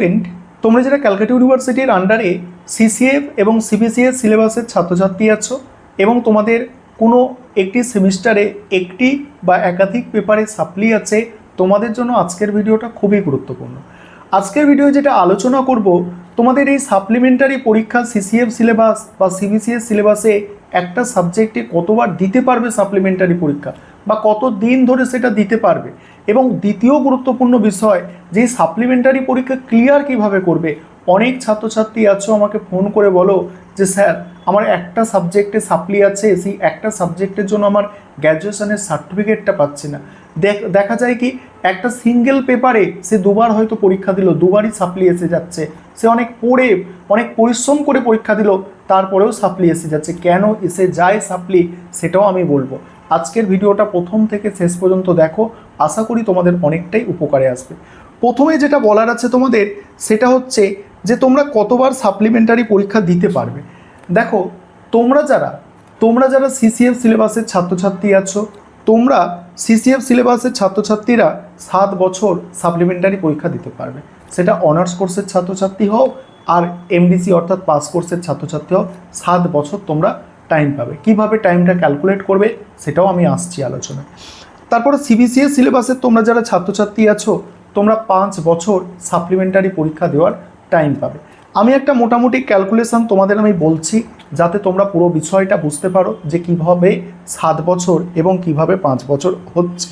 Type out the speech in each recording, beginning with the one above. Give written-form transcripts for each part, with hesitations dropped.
Student, তোমরা যারা ক্যালকাটা ইউনিভার্সিটির আন্ডারে সিসিএফ এবং সিবিসিএস সিলেবাসের ছাত্রছাত্রী আছো এবং তোমাদের কোনো একটি সেমিস্টারে একটি বা একাধিক পেপারে সাপ্লি আছে, তোমাদের জন্য আজকের ভিডিওটা খুবই গুরুত্বপূর্ণ। আজকের ভিডিও যেটা আলোচনা করব, তোমাদের এই সাপ্লিমেন্টারি পরীক্ষা সিসিএফ সিলেবাস বা সিবিসিএস সিলেবাসে একটা সাবজেক্টে কতবার দিতে পারবে সাপ্লিমেন্টারি পরীক্ষা বা কত দিন ধরে সেটা দিতে পারবে, এবং দ্বিতীয় গুরুত্বপূর্ণ বিষয় যে সাপ্লিমেন্টারি পরীক্ষা ক্লিয়ার কিভাবে করবে। অনেক ছাত্রছাত্রী আছো, আমাকে ফোন করে বলো যে স্যার আমার একটা সাবজেক্টে সাপ্লি আছে, সেই একটা সাবজেক্টের জন্য আমার গ্র্যাজুয়েশনের সার্টিফিকেটটা পাচ্ছি না। দেখা যায় কি একটা সিঙ্গেল পেপারে সে দুবার হয়তো পরীক্ষা দিল, দুবারই সাপ্লি এসে যাচ্ছে। সে অনেক পড়ে অনেক পরিশ্রম করে পরীক্ষা দিল, তারপরেও সাপ্লি এসে যাচ্ছে। কেন এসে যায় সাপ্লি সেটাও আমি বলবো। আজকের ভিডিওটা প্রথম থেকে শেষ পর্যন্ত দেখো, আশা করি তোমাদের অনেকটাই উপকারে আসবে। প্রথমে যেটা বলার আছে তোমাদের সেটা হচ্ছে যে তোমরা কতবার সাপ্লিমেন্টারি পরীক্ষা দিতে পারবে। দেখো, তোমরা যারা সিসিএফ সিলেবাসের ছাত্রছাত্রী আছো, তোমরা সিসিএফ সিলেবাসের ছাত্রছাত্রীরা 7 বছর সাপ্লিমেন্টারি পরীক্ষা দিতে পারবে। সেটা অনার্স কোর্সের ছাত্রছাত্রী হও আর এমডিসি অর্থাৎ পাস কোর্সের ছাত্রছাত্রী হও, 7 বছর তোমরা টাইম পাবে। কিভাবে টাইমটা ক্যালকুলেট করবে সেটাও আমি আসছি আলোচনায়। তারপরে সিবিসিএস সিলেবাসের তোমরা যারা ছাত্রছাত্রী আছো, তোমরা 5 বছর সাপ্লিমেন্টারি পরীক্ষা দেওয়ার টাইম পাবে। আমি একটা মোটামুটি ক্যালকুলেশন তোমাদের আমি বলছি, যাতে তোমরা পুরো বিষয়টা বুঝতে পারো যে কিভাবে 7 বছর এবং কিভাবে 5 বছর হচ্ছে।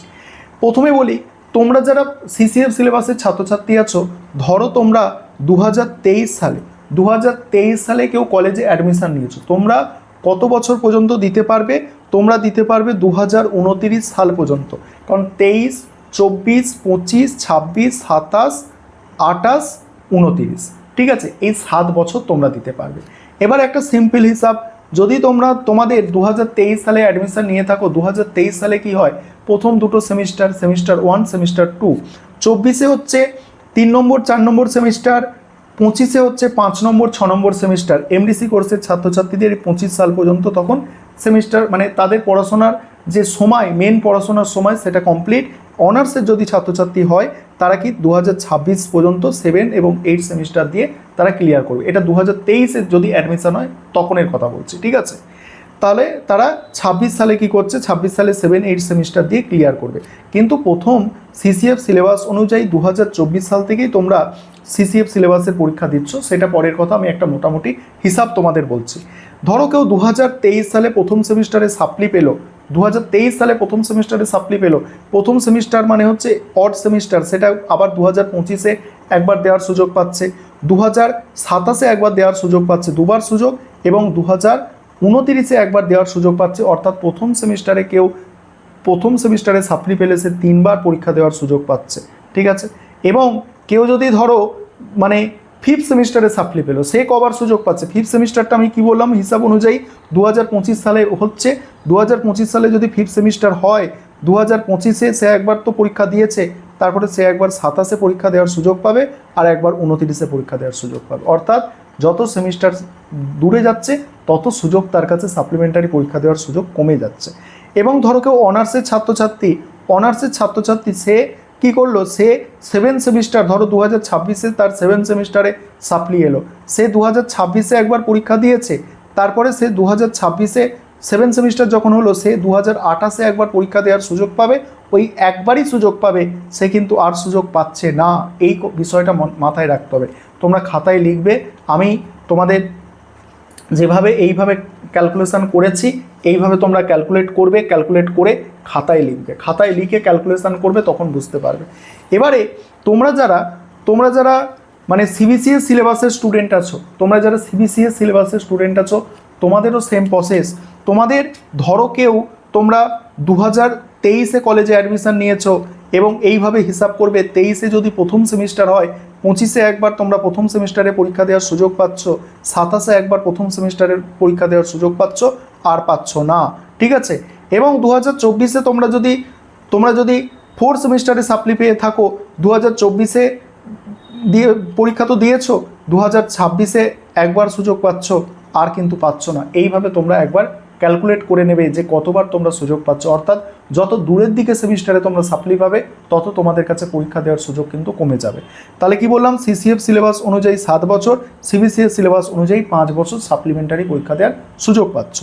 প্রথমে বলি, তোমরা যারা সিসিএফ সিলেবাসের ছাত্রছাত্রী আছো, ধরো তোমরা 2023 সালে কেউ কলেজে অ্যাডমিশান নিয়েছো, তোমরা কত বছর পর্যন্ত দিতে পারবে? তোমরা দিতে পারবে 2029 সাল পর্যন্ত। কারণ 23, 24, 25, 26, 27, 28, 29, ঠিক আছে, এই 7 বছর তোমরা দিতে পারবে। এবার একটা সিম্পল হিসাব, যদি তোমাদের 2023 সালে অ্যাডমিশন নিয়ে থাকো, 2023 সালে কি হয়, প্রথম দুটো সেমিস্টার 1, সেমিস্টার 2, 24-এ হচ্ছে 3 নম্বর 4 নম্বর সেমিস্টার, 25-এ হচ্ছে 5 নম্বর 6 নম্বর সেমিস্টার। এমডিসি কোর্সের ছাত্রছাত্রীদের 25 সাল পর্যন্ত তখন সেমিস্টার, মানে তাদের পড়াশোনার যে সময়, মেন পড়াশোনার সময় সেটা কমপ্লিট। অনার্সের যদি ছাত্রছাত্রী হয় তারা কি 2026 পর্যন্ত 7 এবং 8 সেমিস্টার দিয়ে তারা ক্লিয়ার করবে। এটা 2023-এর যদি অ্যাডমিশন হয় তখনের কথা বলছি, ঠিক আছে। তাহলে তারা 26 সালে কি করছে, 26 সালে 7, 8 সেমিস্টার দিয়ে ক্লিয়ার করবে। কিন্তু প্রথম সিসিএফ সিলেবাস অনুযায়ী 2024 সাল থেকেই তোমরা সিসিএফ সিলেবাসের পরীক্ষা দিচ্ছ, সেটা পরের কথা। আমি একটা মোটামুটি হিসাব তোমাদের বলছি। ধরো কেউ 2023 সালে প্রথম সেমিস্টারে সাপ্লি পেলো, 2023 সালে প্রথম সেমিস্টারে সাপ্লি পেলো। প্রথম সেমিস্টার মানে হচ্ছে অড সেমিস্টার, সেটা আবার 2025-এ একবার দেওয়ার সুযোগ পাচ্ছে, 2027-এ একবার দেওয়ার সুযোগ পাচ্ছে, দুবার সুযোগ, এবং 2029-এ একবার দেওয়ার সুযোগ পাচ্ছে। অর্থাৎ প্রথম সেমিস্টারে সাপ্লি পেলে সে 3 বার পরীক্ষা দেওয়ার সুযোগ পাচ্ছে, ঠিক আছে। এবং কেউ যদি ধরো মানে 5th সেমিস্টারে সাপ্লি পেলো, সে কবার সুযোগ পাচ্ছে? 5th সেমিস্টারটা আমি কি বললাম, হিসাব অনুযায়ী 2025 সালে হচ্ছে। 2025 সালে যদি 5th সেমিস্টার হয়, 2025-এ সে একবার তো পরীক্ষা দিয়েছে, তারপরে সে একবার 27-এ পরীক্ষা দেওয়ার সুযোগ পাবে আর একবার 29-এ পরীক্ষা দেওয়ার সুযোগ পাবে। অর্থাৎ যত সেমিস্টার দূরে যাচ্ছে তত সুযোগ তার কাছে সাপ্লিমেন্টারি পরীক্ষা দেওয়ার সুযোগ কমে যাচ্ছে। এবং ধরো কেউ অনার্সের ছাত্রছাত্রী সে কি করলো, সে 7 সেমিস্টার, ধরো 2026-এ তার 7 সেমিস্টারে সাপ্লি এলো, সে 2026-এ একবার পরীক্ষা দিয়েছে, তারপরে সে 2026-এ 7 সেমিস্টার যখন হলো, সে 2028-এ একবার পরীক্ষা দেওয়ার সুযোগ পাবে। ওই একবারই সুযোগ পাবে, সে কিন্তু আর সুযোগ পাচ্ছে না। এই বিষয়টা মাথায় রাখতে হবে। তোমরা খাতায় লিখবে, আমি তোমাদের যেভাবে এইভাবে ক্যালকুলেশন করেছি এইভাবে তোমরা ক্যালকুলেট করবে, ক্যালকুলেট করে খাতায় লিখবে, খাতায় লিখে ক্যালকুলেশন করবে, তখন বুঝতে পারবে। এবারে তোমরা যারা মানে সিবিসিএস সিলেবাসের স্টুডেন্ট আছো, তোমাদেরও সেম প্রসেস। তোমাদের ধরো কেউ তোমরা 2023-এ কলেজে অ্যাডমিশন নিয়েছো এবং এইভাবে হিসাব করবে, 23-এ যদি প্রথম সেমিস্টার হয়, 25-এ একবার তোমরা প্রথম সেমিস্টারে পরীক্ষা দেওয়ার সুযোগ পাচ্ছ, 27-এ একবার প্রথম সেমিস্টারের পরীক্ষা দেওয়ার সুযোগ পাচ্ছ, আর পাচ্ছ না, ঠিক আছে। এবং 2024-এ তোমরা যদি 4 সেমিস্টারে সাপ্লি পেয়ে থাকো, 2024-এ দিয়ে পরীক্ষা তো দিয়েছো, 2026-এ একবার সুযোগ পাচ্ছ, আর কিন্তু পাচ্ছ না। এইভাবে তোমরা একবার ক্যালকুলেট করে নেবে যে কতবার তোমরা সুযোগ পাচ্ছ, অর্থাৎ যত দূরের দিকে সেমিস্টারে তোমরা সাপ্লি পাবে তত তোমাদের কাছে পরীক্ষা দেওয়ার সুযোগ কিন্তু কমে যাবে। তাহলে কি বললাম, সিসিএফ সিলেবাস অনুযায়ী 7 বছর, সিবিসিএস সিলেবাস অনুযায়ী 5 বছর সাপ্লিমেন্টারি পরীক্ষা দেওয়ার সুযোগ পাচ্ছ।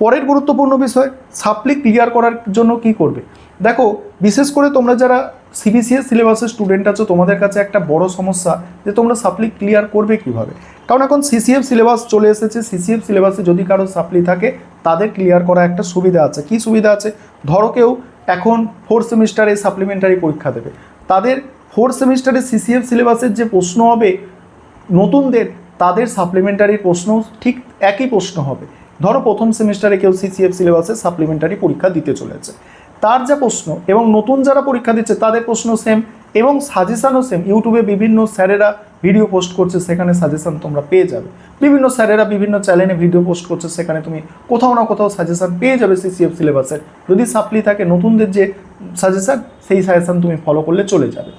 পরের গুরুত্বপূর্ণ বিষয়, সাপ্লি ক্লিয়ার করার জন্য কি করবে। দেখো, বিশেষ করে তোমরা যারা সিবিসিএস সিলেবাসের স্টুডেন্ট আছো তোমাদের কাছে একটা বড় সমস্যা যে তোমরা সাপ্লি ক্লিয়ার করবে কিভাবে। কারণ এখন সিসিএফ সিলেবাস চলে এসেছে, সিসিএফ সিলেবাসে যদি কারো সাপ্লি থাকে তাদের ক্লিয়ার করা একটা সুবিধা আছে। কি সুবিধা আছে, ধরো কেউ এখন 4 সেমিস্টারে সাপ্লিমেন্টারি পরীক্ষা দেবে, তাদের 4 সেমিস্টারে সিসিএফ সিলেবাসের যে প্রশ্ন হবে নতুনদের, তাদের সাপ্লিমেন্টারি প্রশ্ন ঠিক একই প্রশ্ন হবে। ধরো প্রথম সেমিস্টারে কেউ সিসিএফ সিলেবাসে সাপ্লিমেন্টারি পরীক্ষা দিতে চলেছে, তার যা প্রশ্ন এবং নতুন যারা পরীক্ষা দিচ্ছে তাদের প্রশ্ন সেম এবং সাজেশানও সেম। ইউটিউবে বিভিন্ন স্যারেরা ভিডিও পোস্ট করছে, সেখানে সাজেশান তোমরা পেয়ে যাবে। বিভিন্ন স্যারেরা বিভিন্ন চ্যানেলে ভিডিও পোস্ট করছে, সেখানে তুমি কোথাও না কোথাও সাজেশান পেয়ে যাবে সিসিএফ সিলেবাসের। যদি সাপ্লি থাকে নতুনদের যে সাজেশান, সেই সাজেশান তুমি ফলো করলে চলে যাবে।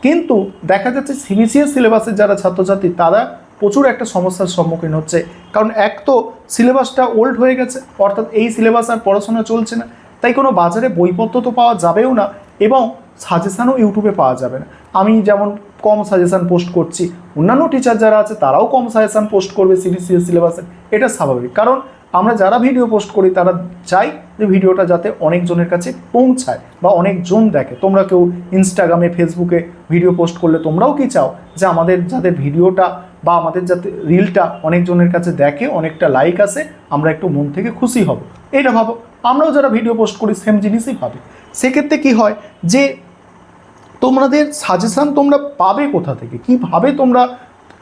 কিন্তু দেখা যাচ্ছে সিবিসিএস সিলেবাসের যারা ছাত্রছাত্রী তারা প্রচুর একটা সমস্যার সম্মুখীন হচ্ছে। কারণ এক তো সিলেবাসটা ওল্ড হয়ে গেছে, অর্থাৎ এই সিলেবাস আর পড়াশোনা চলছে না, তাই কোনো বাজারে বইপত্র তো পাওয়া যাবেও না এবং সাজেশানও ইউটিউবে পাওয়া যাবে না। আমি যেমন কম সাজেশান পোস্ট করছি, অন্যান্য টিচার যারা আছে তারাও কম সাজেশান পোস্ট করবে সিবিসিএস সিলেবাসের, এটা স্বাভাবিক। কারণ আমরা যারা ভিডিও পোস্ট করি তারা চাই যে ভিডিওটা যাতে অনেকজনের কাছে পৌঁছায় বা অনেকজন দেখে। তোমরা কেউ ইনস্টাগ্রামে ফেসবুকে ভিডিও পোস্ট করলে তোমরাও কি চাও যে আমাদের যাতে ভিডিওটা বা আমাদের যাতে রিলটা অনেকজনের কাছে দেখে, অনেকটা লাইক আসে, আমরা একটু মন থেকে খুশি হব, এইটা ভাবো। আমরাও যারা ভিডিও পোস্ট করি সেম জিনিসই ভাবি। সেক্ষেত্রে কি হয় যে তোমাদের সাজেশান তোমরা পাবে কোথা থেকে, কীভাবে তোমরা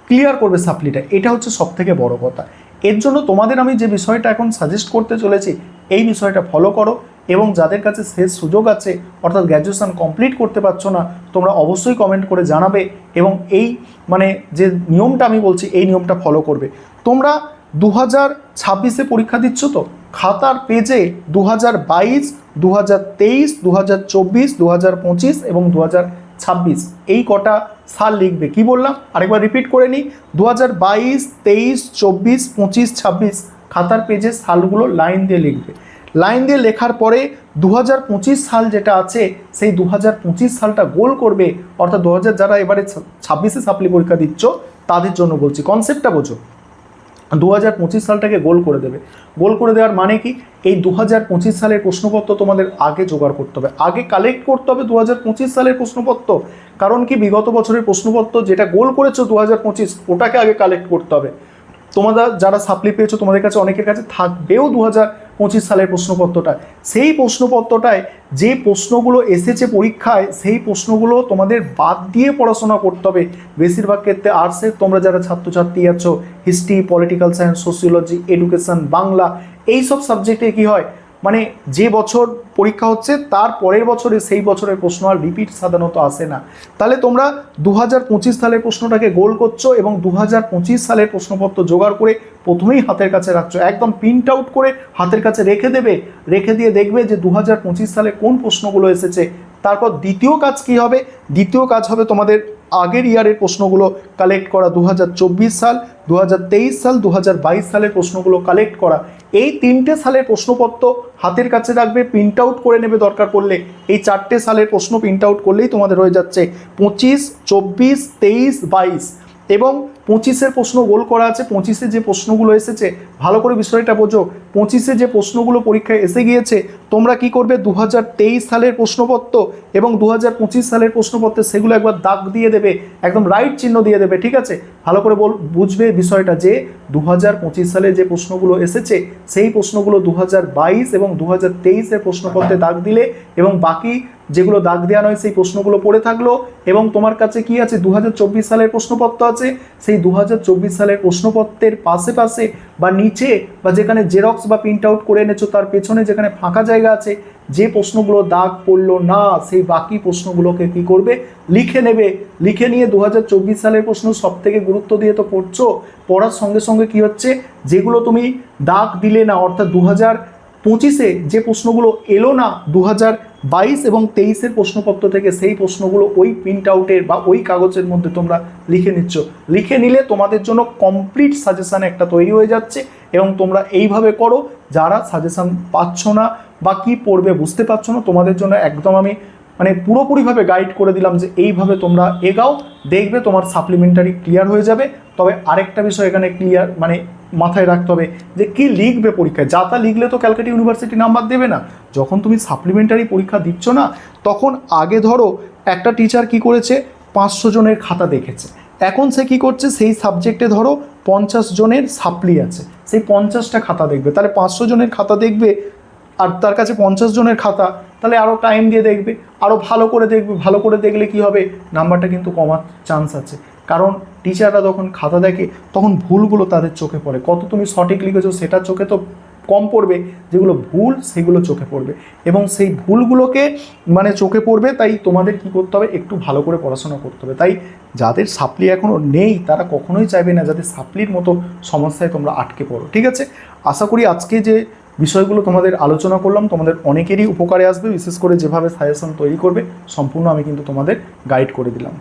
ক্লিয়ার করবে সাপ্লিটা, এটা হচ্ছে সবথেকে বড় কথা। এর জন্য তোমাদের আমি যে বিষয়টা এখন সাজেস্ট করতে চলেছি এই বিষয়টা ফলো করো এবং যাদের কাছে শেষ সুযোগ আছে অর্থাৎ গ্র্যাজুয়েশন কমপ্লিট করতে পারছো না, তোমরা অবশ্যই কমেন্ট করে জানাবে এবং এই যে নিয়মটা আমি বলছি এই নিয়মটা ফলো করবে। তোমরা 2026-এ পরীক্ষা দিচ্ছ তো, খাতার পেজে 2022, 2023, 2024, 2025 এবং 2026 এই কটা সাল লিখবে। কি বললাম আরেকবার রিপিট করে নিই, 2022, 23, 24, 25, 26 খাতার পেজে সালগুলো লাইন দিয়ে লিখবে। লাইন দিয়ে লেখার পরে 2025 সাল যেটা আছে সেই 2025 সালটা গোল করবে, অর্থাৎ 2000 যারা এবারে 26-এ সাপ্লি পরীক্ষা দিচ্ছ তাদের জন্য বলছি, কনসেপ্টটা বোঝো। 2025 সালটাকে গোল করে দেবে। গোল করে দেওয়ার মানে কি, এই 2025 সালের প্রশ্নপত্র তোমাদের আগে জোগাড় করতে হবে, আগে কালেক্ট করতে হবে 2025 সালের প্রশ্নপত্র। কারণ কি, বিগত বছরের প্রশ্নপত্র যেটা গোল করেছো 2025 ওটাকে আগে কালেক্ট করতে হবে। তোমরা যারা সাপ্লি পেয়েছো তোমাদের কাছে অনেকের কাছে থাকবেও 2025 সালের প্রশ্নপত্রটা, সেই প্রশ্নপত্রটায় যে প্রশ্নগুলো এসেছে পরীক্ষায় সেই প্রশ্নগুলো তোমাদের বাদ দিয়ে পড়াশোনা করতে হবে। বেশিরভাগ ক্ষেত্রে আর্টসের তোমরা যারা ছাত্রছাত্রী আছো, history, political science, sociology, education, Bangla, এই সব সাবজেক্টে কি হয় যে বছর পরীক্ষা হচ্ছে তার পরের বছরে সেই বছরের প্রশ্ন আর রিপিট সাধারণত আসে না। তাহলে তোমরা 2025 সালের প্রশ্নটাকে গোল করছো এবং 2025 সালের প্রশ্নপত্র জোগাড় করে প্রথমেই হাতের কাছে রাখছো, একদম প্রিন্ট আউট করে হাতের কাছে রেখে দেবে। রেখে দিয়ে দেখবে যে 2025 সালে কোন প্রশ্নগুলো এসেছে। তারপর দ্বিতীয় কাজ কি হবে, দ্বিতীয় কাজ হবে তোমাদের আগের ইয়ারের প্রশ্নগুলো কালেক্ট করা, 2024 সাল, 2023 সাল, 2022 সালের প্রশ্নগুলো কালেক্ট করা। এই 3টে সালের প্রশ্নপত্র হাতের কাছে রাখবে, প্রিন্ট আউট করে নেবে দরকার পড়লে। এই 4টে সালের প্রশ্ন প্রিন্ট আউট করলেই তোমাদের হয়ে যাচ্ছে 25, 24, 23, 22 এবং 25-এর প্রশ্ন গোল করা আছে। 25-এ যে প্রশ্নগুলো এসেছে ভালো করে বিষয়টা বোঝো, 25-এ যে প্রশ্নগুলো পরীক্ষায় এসে গিয়েছে তোমরা কি করবে, 2023 সালের প্রশ্নপত্র এবং 2025 সালের প্রশ্নপত্রে সেগুলো একবার দাগ দিয়ে দেবে, একদম রাইট চিহ্ন দিয়ে দেবে, ঠিক আছে। ভালো করে বুঝবে বিষয়টা যে 2025 সালে যে প্রশ্নগুলো এসেছে সেই প্রশ্নগুলো 2022 এবং 2023-এর প্রশ্নপত্রে দাগ দিলে এবং বাকি যেগুলো দাগ দেওয়া নয় সেই প্রশ্নগুলো পড়ে থাকলো এবং তোমার কাছে কি আছে 2024 সালের প্রশ্নপত্র আছে, সেই 2024 সালের প্রশ্নপত্রের পাশে পাশে বা নিচে বা যেখানে জেরক্স বা প্রিন্ট আউট করে এনেছো তার পেছনে যেখানে ফাঁকা জায়গা আছে, যে প্রশ্নগুলো দাগ পড়লো না সেই বাকি প্রশ্নগুলোকে কি করবে, লিখে নেবে। লিখে নিয়ে 2024 সালের প্রশ্ন সব থেকে গুরুত্ব দিয়ে তো পড়ছো, পড়ার সঙ্গে সঙ্গে কি হচ্ছে, যেগুলো তুমি দাগ দিলে না অর্থাৎ 2025-এ যে প্রশ্নগুলো এলো না 2022 এবং 23-এর প্রশ্নপত্র থেকে, সেই প্রশ্নগুলো ওই প্রিন্ট আউটের বা ওই কাগজের মধ্যে তোমরা লিখে নিচ্ছ। লিখে নিলে তোমাদের জন্য কমপ্লিট সাজেশন একটা তৈরি হয়ে যাচ্ছে এবং তোমরা এইভাবে করো। যারা সাজেশন পাচ্ছ না বা কি পড়বে বুঝতে পারছো না, তোমাদের জন্য একদম আমি মানে পুরোপুরিভাবে গাইড করে দিলাম যে এইভাবে তোমরা এগাও, দেখবে তোমার সাপ্লিমেন্টারি ক্লিয়ার হয়ে যাবে। তবে আরেকটা বিষয় এখানে ক্লিয়ার মানে মাথায় রাখতে হবে যে কি লিখবে পরীক্ষায়। যা তা লিখলে তো ক্যালকাটা ইউনিভার্সিটি নাম্বার দেবে না। যখন তুমি সাপ্লিমেন্টারি পরীক্ষা দিচ্ছ না, তখন আগে ধরো একটা টিচার কি করেছে, 500 জনের খাতা দেখেছে, এখন সে কি করছে, সেই সাবজেক্টে ধরো 50 জনের সাপ্লি আছে, সেই 50টা খাতা দেখবে। তাহলে 500 জনের খাতা দেখবে আর তার কাছে 50 জনের খাতা, তাহলে আরও টাইম দিয়ে দেখবে, আরও ভালো করে দেখবে। ভালো করে দেখলে কি হবে, নাম্বারটা কিন্তু কমার চান্স আছে। কারণ টিচাররা যখন খাতা দেখে তখন ভুলগুলো তাদের চোখে পড়ে। কত তুমি সঠিক লিখেছো সেটা চোখে তো কম পড়বে, যেগুলো ভুল সেগুলো চোখে পড়বে, এবং সেই ভুলগুলোকে মানে চোখে পড়বে। তাই তোমাদের কি করতে হবে, একটু ভালো করে পড়াশোনা করতে হবে। তাই যাদের সাপ্লি এখনও নেই তারা কখনোই চাইবে না যাতে সাপ্লির মতো সমস্যায় তোমরা আটকে পড়ো। ঠিক আছে, আশা করি আজকে যে বিষয়গুলো তোমাদের আলোচনা করলাম তোমাদের অনেকেরই উপকারে আসবে। বিশেষ করে যেভাবে সাজেশন তৈরি করবে সম্পূর্ণ আমি কিন্তু তোমাদের গাইড করে দিলাম।